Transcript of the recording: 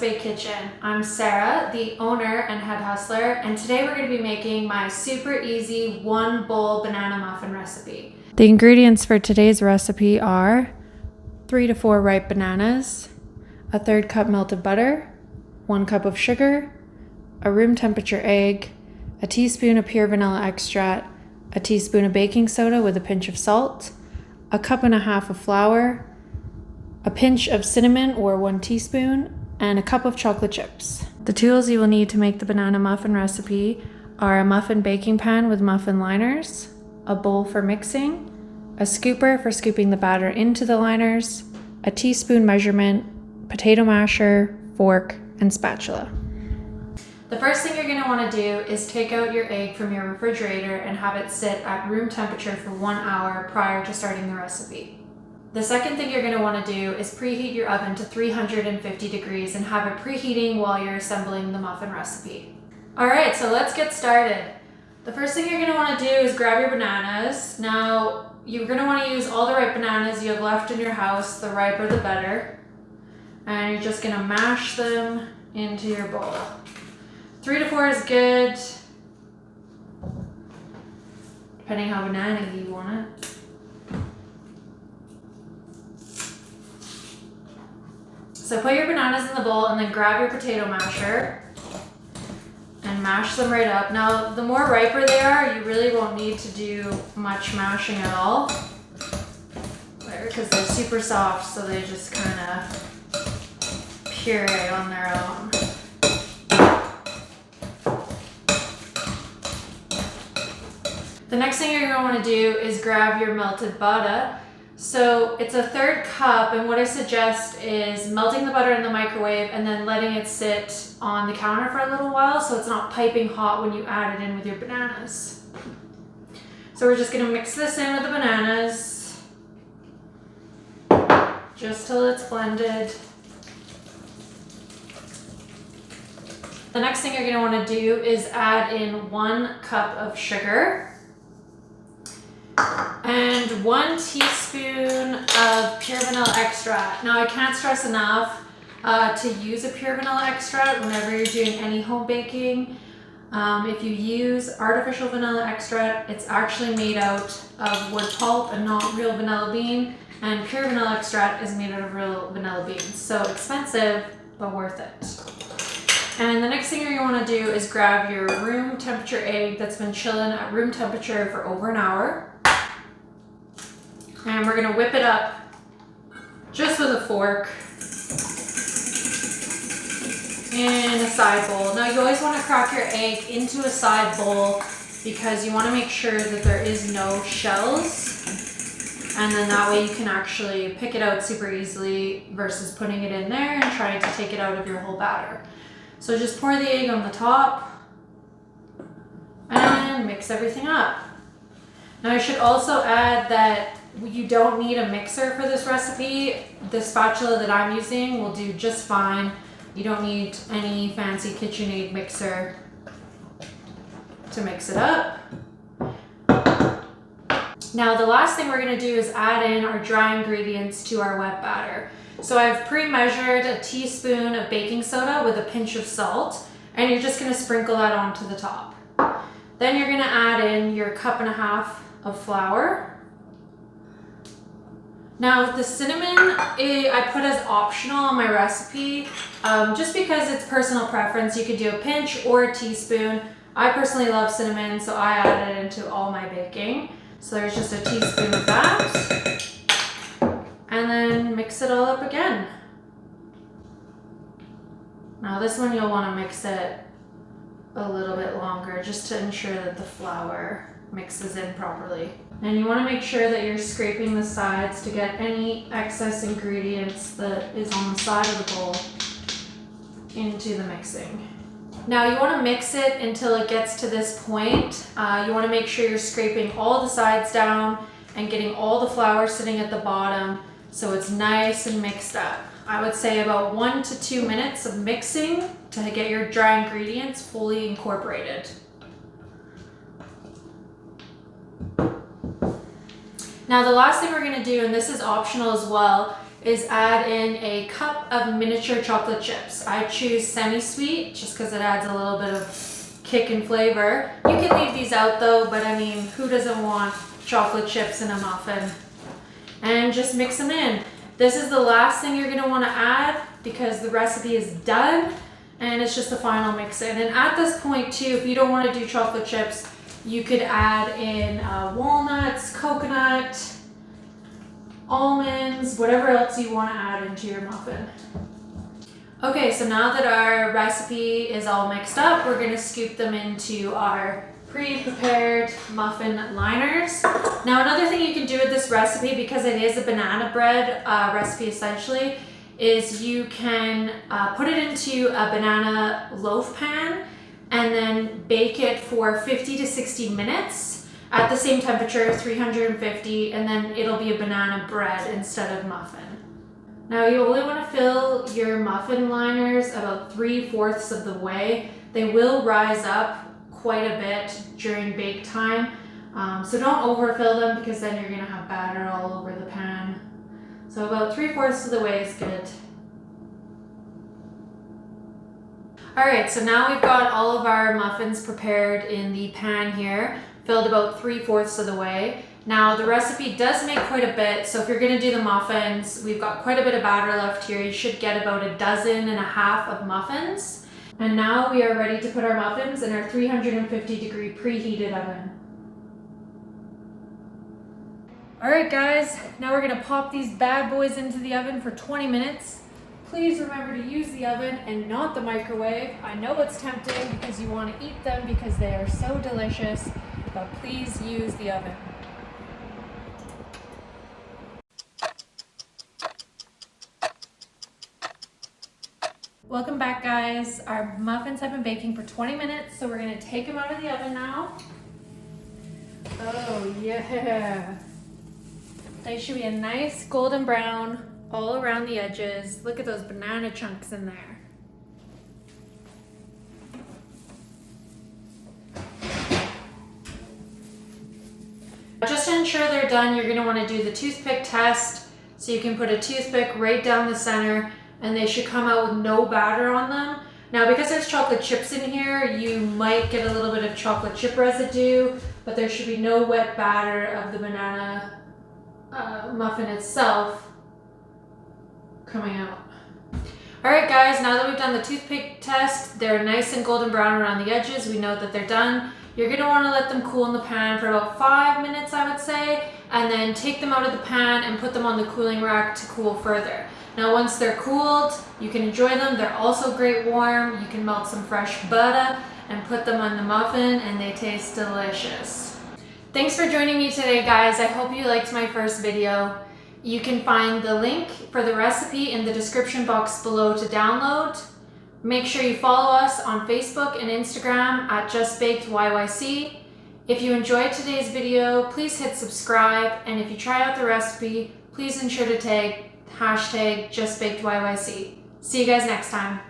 Baked Kitchen. I'm Sarah, the owner and head hustler, and today we're going to be making my super easy 1 bowl banana muffin recipe. The ingredients for today's recipe are 3 to 4 ripe bananas, a 1/3 cup melted butter, 1 cup of sugar, a room temperature egg, a teaspoon of pure vanilla extract, a teaspoon of baking soda with a pinch of salt, a 1.5 cups of flour, a pinch of cinnamon or 1 teaspoon, and a cup of chocolate chips. The tools you will need to make the banana muffin recipe are a muffin baking pan with muffin liners, a bowl for mixing, a scooper for scooping the batter into the liners, a teaspoon measurement, potato masher, fork, and spatula. The first thing you're going to want to do is take out your egg from your refrigerator and have it sit at room temperature for 1 hour prior to starting the recipe. The second thing you're going to want to do is preheat your oven to 350 degrees and have it preheating while you're assembling the muffin recipe. Alright, so let's get started. The first thing you're going to want to do is grab your bananas. Now, you're going to want to use all the ripe bananas you have left in your house, the riper the better. And you're just going to mash them into your bowl. 3 to 4 is good, depending how banana-y you want it. So put your bananas in the bowl and then grab your potato masher and mash them right up. Now, the more riper they are, you really won't need to do much mashing at all because they're super soft, so they just kind of puree on their own. The next thing you're going to want to do is grab your melted butter. So it's a 1/3 cup, and what I suggest is melting the butter in the microwave and then letting it sit on the counter for a little while so it's not piping hot when you add it in with your bananas. So we're just going to mix this in with the bananas just till it's blended. The next thing you're going to want to do is add in 1 cup of sugar and 1 teaspoon of pure vanilla extract. Now, I can't stress enough to use a pure vanilla extract whenever you're doing any home baking. If you use artificial vanilla extract, it's actually made out of wood pulp and not real vanilla bean, and pure vanilla extract is made out of real vanilla beans. So expensive, but worth it. And the next thing you're going to want to do is grab your room temperature egg that's been chilling at room temperature for over an hour. And we're going to whip it up just with a fork in a side bowl. Now, you always want to crack your egg into a side bowl because you want to make sure that there is no shells. And then that way you can actually pick it out super easily versus putting it in there and trying to take it out of your whole batter. So just pour the egg on the top and mix everything up. Now, I should also add that you don't need a mixer for this recipe. The spatula that I'm using will do just fine. You don't need any fancy KitchenAid mixer to mix it up. Now, the last thing we're going to do is add in our dry ingredients to our wet batter. So I've pre-measured a teaspoon of baking soda with a pinch of salt, and you're just going to sprinkle that onto the top. Then you're going to add in your 1.5 cups of flour. Now, the cinnamon I put as optional on my recipe, just because it's personal preference. You could do a pinch or a teaspoon. I personally love cinnamon, so I add it into all my baking. So there's just a teaspoon of that. And then mix it all up again. Now, this one you'll want to mix it a little bit longer just to ensure that the flour mixes in properly. And you want to make sure that you're scraping the sides to get any excess ingredients that is on the side of the bowl into the mixing. Now, you want to mix it until it gets to this point. You want to make sure you're scraping all the sides down and getting all the flour sitting at the bottom so it's nice and mixed up. I would say about 1 to 2 minutes of mixing to get your dry ingredients fully incorporated. Now, the last thing we're going to do, and this is optional as well, is add in a cup of miniature chocolate chips. I choose semi-sweet just because it adds a little bit of kick and flavor. You can leave these out though, but I mean, who doesn't want chocolate chips in a muffin? And just mix them in. This is the last thing you're gonna wanna add because the recipe is done and it's just the final mix in. And at this point too, if you don't wanna do chocolate chips, you could add in walnuts, coconut, almonds, whatever else you want to add into your muffin. Okay, so now that our recipe is all mixed up, we're going to scoop them into our pre-prepared muffin liners. Now another thing you can do with this recipe, because it is a banana bread recipe essentially, is you can put it into a banana loaf pan and then bake it for 50 to 60 minutes at the same temperature, 350, and then it'll be a banana bread instead of muffin. Now you only want to fill your muffin liners about 3/4 of the way. They will rise up quite a bit during bake time, so don't overfill them because then you're going to have batter all over the pan. So about 3/4 of the way is good. Alright, so now we've got all of our muffins prepared in the pan here, filled about 3/4 of the way. Now the recipe does make quite a bit, so if you're going to do the muffins, we've got quite a bit of batter left here. You should get about 1.5 dozen of muffins. And now we are ready to put our muffins in our 350-degree preheated oven. Alright guys, now we're going to pop these bad boys into the oven for 20 minutes. Please remember to use the oven and not the microwave. I know it's tempting because you want to eat them because they are so delicious, but please use the oven. Welcome back guys. Our muffins have been baking for 20 minutes, so we're going to take them out of the oven now. Oh yeah. They should be a nice golden brown all around the edges. Look at those banana chunks in there. Just to ensure they're done, you're going to want to do the toothpick test. So you can put a toothpick right down the center and they should come out with no batter on them. Now because there's chocolate chips in here, you might get a little bit of chocolate chip residue, but there should be no wet batter of the banana muffin itself coming out. Alright guys, now that we've done the toothpick test, they're nice and golden brown around the edges. We know that they're done. You're going to want to let them cool in the pan for about 5 minutes, I would say, and then take them out of the pan and put them on the cooling rack to cool further. Now once they're cooled, you can enjoy them. They're also great warm. You can melt some fresh butter and put them on the muffin and they taste delicious. Thanks for joining me today guys. I hope you liked my first video. You can find the link for the recipe in the description box below to download. Make sure you follow us on Facebook and Instagram at Baked YYC. If you enjoyed today's video, please hit subscribe, and if you try out the recipe, please ensure to tag #JustBakedYYC. See you guys next time.